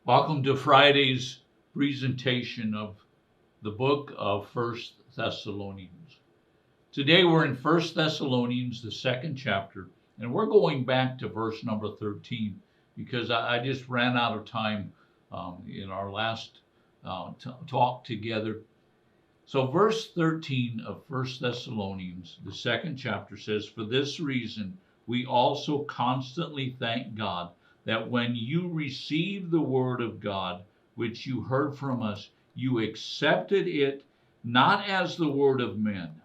Welcome to Friday's presentation of the book of 1 Thessalonians. Today we're in 1 Thessalonians, the second chapter, and we're going back to verse number 13 because I just ran out of time in our last talk together. So verse 13 of 1 Thessalonians, the second chapter says, "For this reason we also constantly thank God that when you received the word of God, which you heard from us, you accepted it not as the word of men,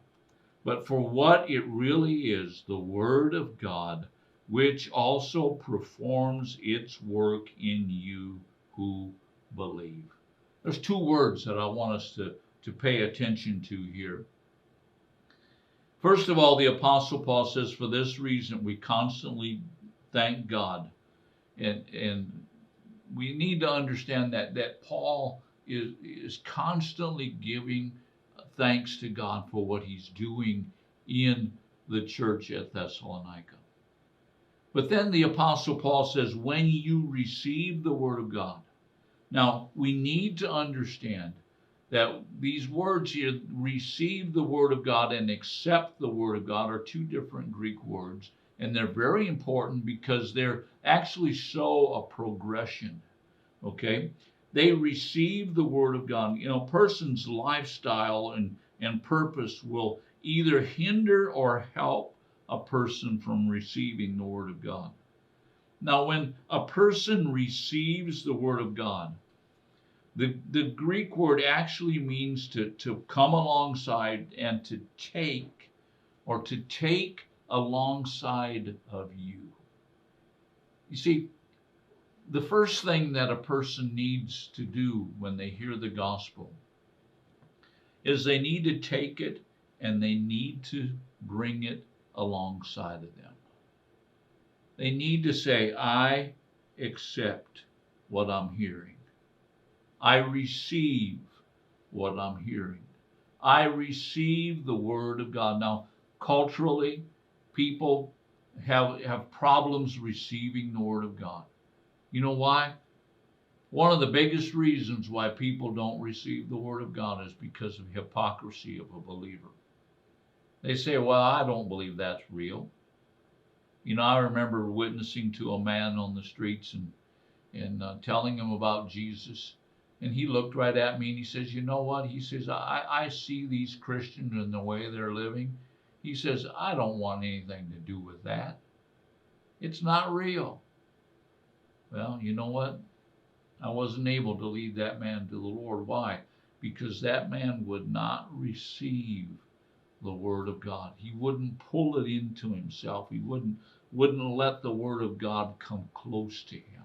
but for what it really is, the word of God, which also performs its work in you who believe." There's two words that I want us to pay attention to here. First of all, the Apostle Paul says, "For this reason we constantly thank God." And we need to understand that Paul is constantly giving thanks to God for what he's doing in the church at Thessalonica. But then the Apostle Paul says, when you receive the word of God. Now, we need to understand that these words here, receive the word of God and accept the word of God, are two different Greek words. And they're very important because they're actually show a progression, okay? They receive the word of God. You know, a person's lifestyle and purpose will either hinder or help a person from receiving the word of God. Now, when a person receives the word of God, the Greek word actually means to come alongside and to take, or to take alongside of you. You see, the first thing that a person needs to do when they hear the gospel is they need to take it and they need to bring it alongside of them. They need to say, I accept what I'm hearing. I receive what I'm hearing. I receive the word of God. Now, culturally, people have problems receiving the word of God. You know why? One of the biggest reasons why people don't receive the word of God is because of hypocrisy of a believer. They say, well, I don't believe that's real. You know, I remember witnessing to a man on the streets and telling him about Jesus. And he looked right at me and he says, you know what? He says, I see these Christians and the way they're living. He says, I don't want anything to do with that. It's not real. Well, you know what? I wasn't able to lead that man to the Lord. Why? Because that man would not receive the word of God. He wouldn't pull it into himself. He wouldn't let the word of God come close to him.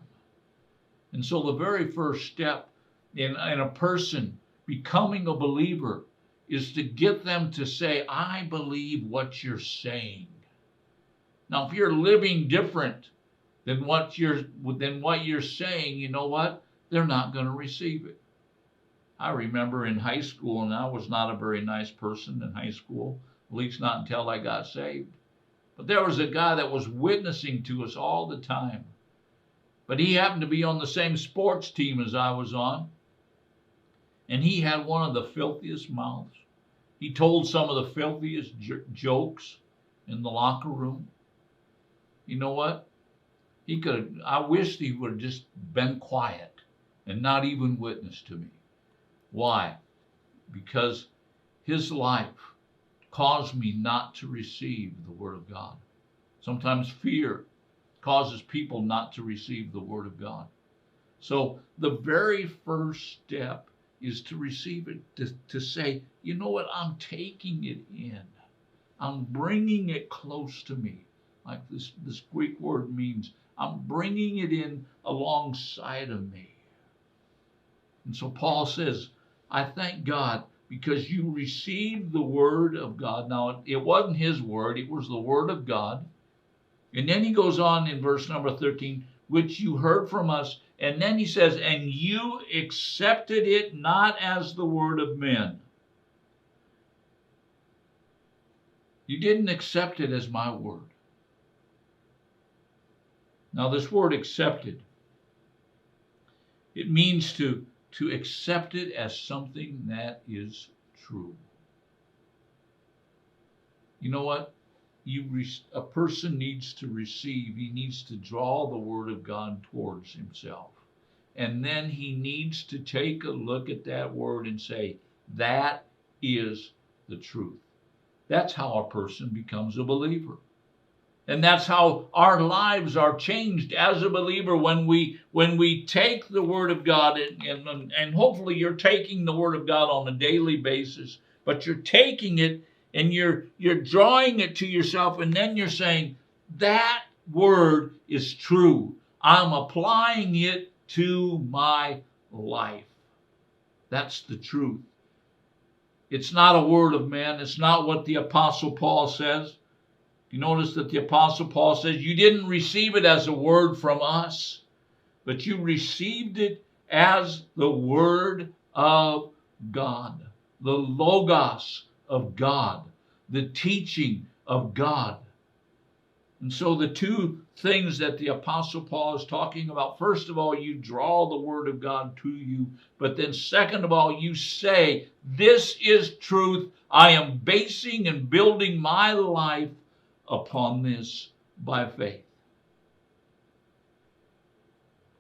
And so the very first step in a person becoming a believer is to get them to say, I believe what you're saying. Now, if you're living different than what you're saying, you know what? They're not going to receive it. I remember in high school, and I was not a very nice person in high school, at least not until I got saved. But there was a guy that was witnessing to us all the time. But he happened to be on the same sports team as I was on. And he had one of the filthiest mouths. He told some of the filthiest jokes in the locker room. You know what? I wished he would have just been quiet and not even witnessed to me. Why? Because his life caused me not to receive the word of God. Sometimes fear causes people not to receive the word of God. So the very first step is to receive it, to say, you know what, I'm taking it in. I'm bringing it close to me. Like this Greek word means, I'm bringing it in alongside of me. And so Paul says, I thank God because you received the word of God. Now, it wasn't his word, it was the word of God. And then he goes on in verse number 13, which you heard from us. And then he says, and you accepted it not as the word of men. You didn't accept it as my word. Now, this word accepted It means to accept it as something that is true. You know what? A person needs to receive, he needs to draw the Word of God towards himself. And then he needs to take a look at that Word and say, that is the truth. That's how a person becomes a believer. And that's how our lives are changed as a believer when we take the Word of God, and hopefully you're taking the Word of God on a daily basis, but you're taking it and you're drawing it to yourself, and then you're saying, that Word is true. I'm applying it to my life. That's the truth. It's not a word of man. It's not what the Apostle Paul says. You notice that the Apostle Paul says, you didn't receive it as a word from us, but you received it as the Word of God, the Logos of God, the teaching of God. And so the two things that the Apostle Paul is talking about, first of all, you draw the Word of God to you, but then second of all, you say, this is truth. I am basing and building my life upon this by faith.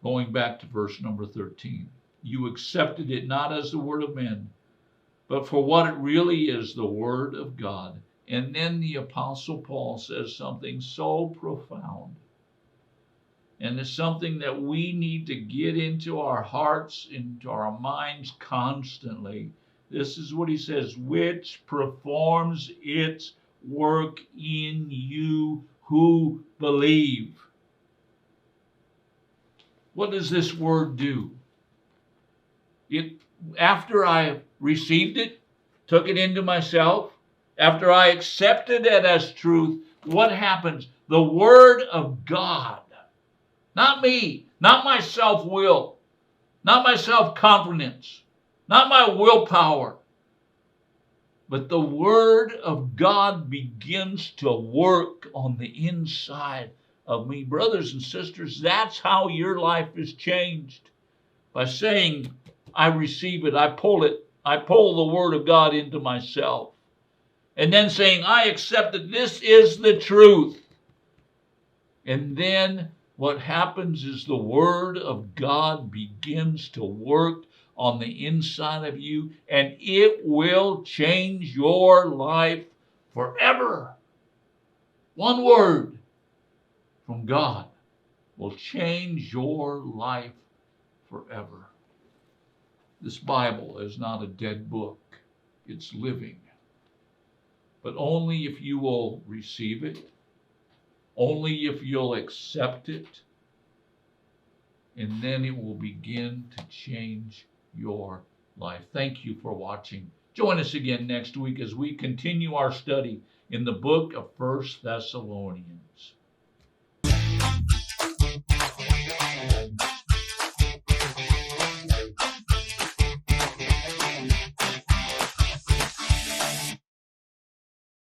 Going back to verse number 13. You accepted it not as the word of men, but for what it really is, the Word of God. And then the Apostle Paul says something so profound. And it's something that we need to get into our hearts, into our minds constantly. This is what he says, which performs its work in you who believe. What does this word do? After I received it, took it into myself, after I accepted it as truth, what happens? The Word of God, not me, not my self-will, not my self-confidence, not my willpower, but the Word of God begins to work on the inside of me. Brothers and sisters, that's how your life is changed. By saying, I receive it, I pull the Word of God into myself. And then saying, I accept that this is the truth. And then what happens is the Word of God begins to work on the inside of you, and it will change your life forever. One word from God will change your life forever. This Bible is not a dead book. It's living. But only if you will receive it, only if you'll accept it, and then it will begin to change your life. Thank you for watching. Join us again next week as we continue our study in the book of 1 Thessalonians.